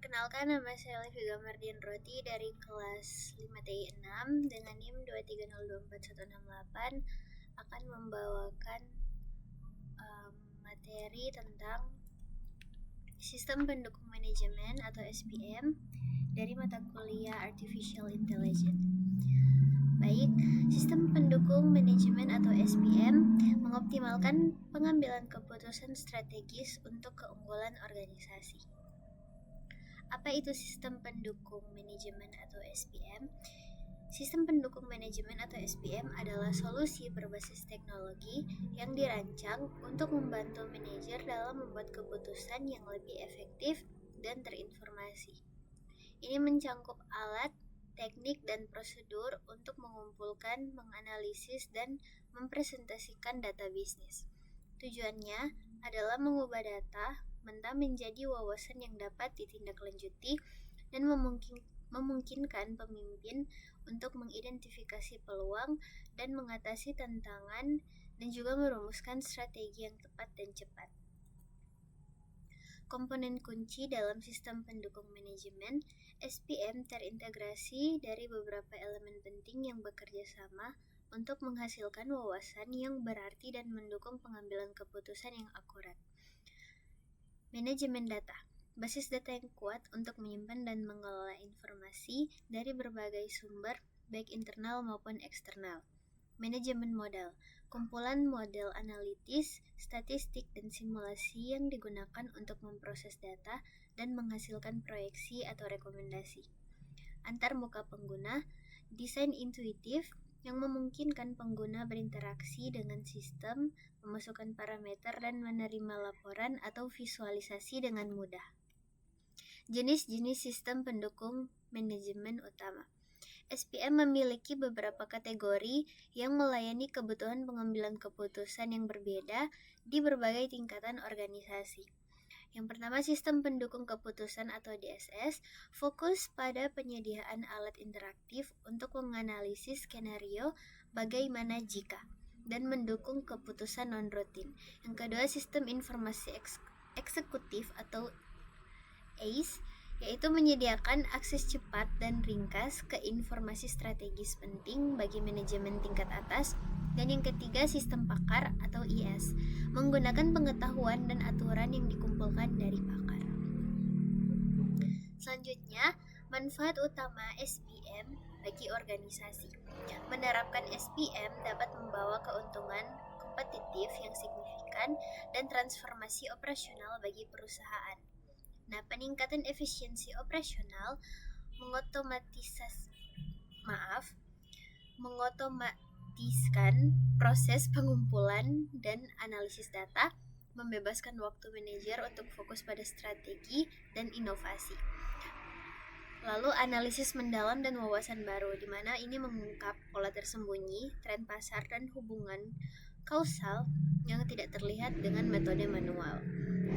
Perkenalkan, nama saya Liviga Mardian Roti dari kelas 5TI 6 dengan NIM 2302418 akan membawakan materi tentang Sistem Pendukung Manajemen atau SPM dari mata kuliah Artificial Intelligence. Baik, Sistem Pendukung Manajemen atau SPM mengoptimalkan pengambilan keputusan strategis untuk keunggulan organisasi. Apa itu sistem pendukung manajemen atau SPM? Sistem pendukung manajemen atau SPM adalah solusi berbasis teknologi yang dirancang untuk membantu manajer dalam membuat keputusan yang lebih efektif dan terinformasi. Ini mencangkup alat, teknik, dan prosedur untuk mengumpulkan, menganalisis, dan mempresentasikan data bisnis. Tujuannya adalah mengubah data mentah menjadi wawasan yang dapat ditindaklanjuti dan memungkinkan pemimpin untuk mengidentifikasi peluang dan mengatasi tantangan dan juga merumuskan strategi yang tepat dan cepat. Komponen kunci dalam sistem pendukung manajemen, SPM terintegrasi dari beberapa elemen penting yang bekerja sama untuk menghasilkan wawasan yang berarti dan mendukung pengambilan keputusan yang akurat. Manajemen data, basis data yang kuat untuk menyimpan dan mengelola informasi dari berbagai sumber, baik internal maupun eksternal. Manajemen modal, kumpulan model analitis, statistik, dan simulasi yang digunakan untuk memproses data dan menghasilkan proyeksi atau rekomendasi. Antar muka pengguna, desain intuitif yang memungkinkan pengguna berinteraksi dengan sistem, memasukkan parameter, dan menerima laporan atau visualisasi dengan mudah. Jenis-jenis sistem pendukung manajemen utama. SPM memiliki beberapa kategori yang melayani kebutuhan pengambilan keputusan yang berbeda di berbagai tingkatan organisasi. Yang pertama, sistem pendukung keputusan atau DSS fokus pada penyediaan alat interaktif untuk menganalisis skenario bagaimana jika dan mendukung keputusan non-rutin. Yang kedua, sistem informasi eksekutif atau ACE, yaitu menyediakan akses cepat dan ringkas ke informasi strategis penting bagi manajemen tingkat atas. Dan yang ketiga, sistem pakar atau IS, menggunakan pengetahuan dan aturan yang dikumpulkan dari pakar. Selanjutnya, manfaat utama SPM bagi organisasi. Menerapkan SPM dapat membawa keuntungan kompetitif yang signifikan dan transformasi operasional bagi perusahaan. Nah, peningkatan efisiensi operasional mengotomatiskan proses pengumpulan dan analisis data, membebaskan waktu manajer untuk fokus pada strategi dan inovasi. Lalu analisis mendalam dan wawasan baru, di mana ini mengungkap pola tersembunyi, tren pasar, dan hubungan kausal yang tidak terlihat dengan metode manual.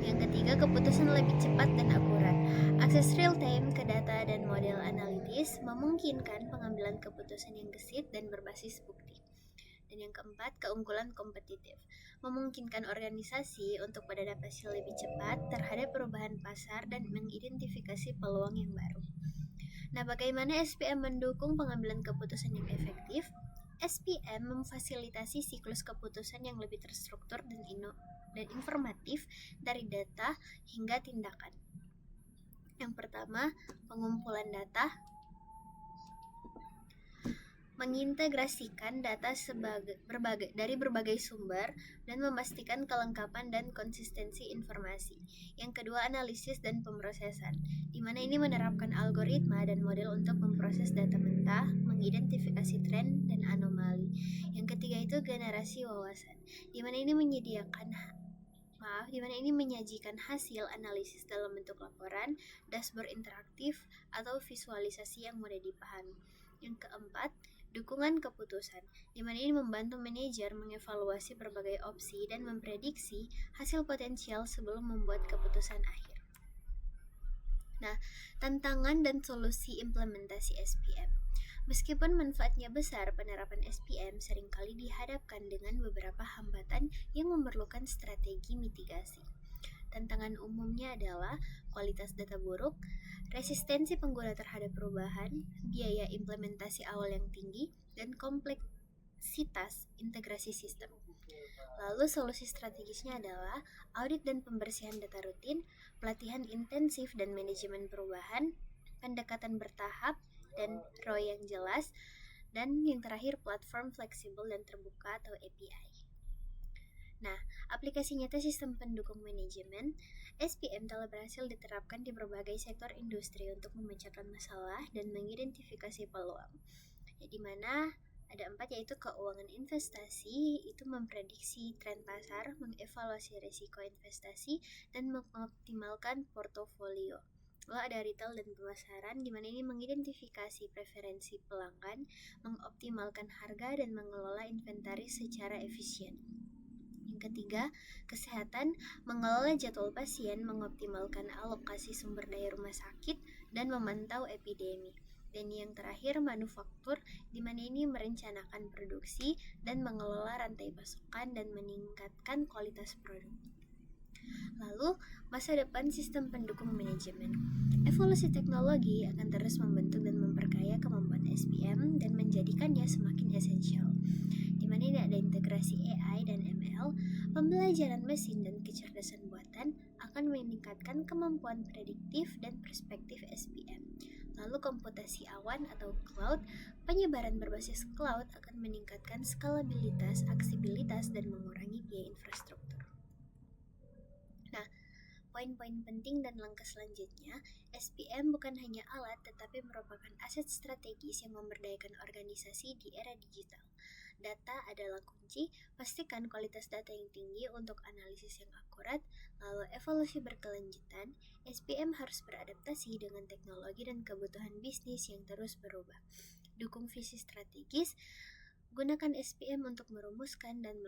Yang ketiga, keputusan lebih cepat dan akurat. Akses real-time ke data dan model analitis memungkinkan pengambilan keputusan yang gesit dan berbasis bukti. Dan yang keempat, keunggulan kompetitif. Memungkinkan organisasi untuk beradaptasi lebih cepat terhadap perubahan pasar dan mengidentifikasi peluang yang baru. Nah, bagaimana SPM mendukung pengambilan keputusan yang efektif? SPM memfasilitasi siklus keputusan yang lebih terstruktur dan informatif dari data hingga tindakan. Yang pertama, pengumpulan data. Mengintegrasikan data dari berbagai sumber dan memastikan kelengkapan dan konsistensi informasi. Yang kedua, analisis dan pemrosesan, di mana ini menerapkan algoritma dan model untuk memproses data mentah, mengidentifikasi tren dan anomali. Yang ketiga itu generasi wawasan, di mana ini menyajikan hasil analisis dalam bentuk laporan, dashboard interaktif, atau visualisasi yang mudah dipahami. Yang keempat, dukungan keputusan, di mana ini membantu manajer mengevaluasi berbagai opsi dan memprediksi hasil potensial sebelum membuat keputusan akhir. Nah, tantangan dan solusi implementasi SPM. Meskipun manfaatnya besar, penerapan SPM seringkali dihadapkan dengan beberapa hambatan yang memerlukan strategi mitigasi. Tantangan umumnya adalah kualitas data buruk, resistensi pengguna terhadap perubahan, biaya implementasi awal yang tinggi, dan kompleksitas integrasi sistem. Lalu solusi strategisnya adalah audit dan pembersihan data rutin, pelatihan intensif dan manajemen perubahan, pendekatan bertahap, dan ROI yang jelas, dan yang terakhir platform fleksibel dan terbuka atau API. Nah, aplikasi nyata sistem pendukung manajemen SPM telah berhasil diterapkan di berbagai sektor industri untuk memecahkan masalah dan mengidentifikasi peluang. Di mana ada 4, yaitu keuangan investasi, itu memprediksi tren pasar, mengevaluasi risiko investasi, dan mengoptimalkan portofolio. Lalu ada retail dan pemasaran, di mana ini mengidentifikasi preferensi pelanggan, mengoptimalkan harga, dan mengelola inventaris secara efisien. Yang ketiga, kesehatan, mengelola jadwal pasien, mengoptimalkan alokasi sumber daya rumah sakit, dan memantau epidemi. Dan yang terakhir, manufaktur, di mana ini merencanakan produksi dan mengelola rantai pasokan dan meningkatkan kualitas produk. Lalu, masa depan sistem pendukung manajemen. Evolusi teknologi akan terus membentuk dan memperkaya kemampuan SPM dan menjadikannya semakin esensial. Di mana ini ada integrasi AI dan ML, pembelajaran mesin dan kecerdasan buatan akan meningkatkan kemampuan prediktif dan perspektif SPM. Lalu komputasi awan atau cloud, penyebaran berbasis cloud akan meningkatkan skalabilitas, aksesibilitas, dan mengurangi biaya infrastruktur. Nah, poin-poin penting dan langkah selanjutnya, SPM bukan hanya alat tetapi merupakan aset strategis yang memberdayakan organisasi di era digital. Data adalah kunci, pastikan kualitas data yang tinggi untuk analisis yang akurat, lalu evolusi berkelanjutan. SPM harus beradaptasi dengan teknologi dan kebutuhan bisnis yang terus berubah. Dukung visi strategis, gunakan SPM untuk merumuskan dan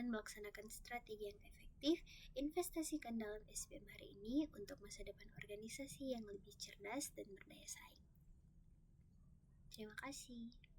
melaksanakan strategi yang efektif. Investasikan dalam SPM hari ini untuk masa depan organisasi yang lebih cerdas dan berdaya saing. Terima kasih.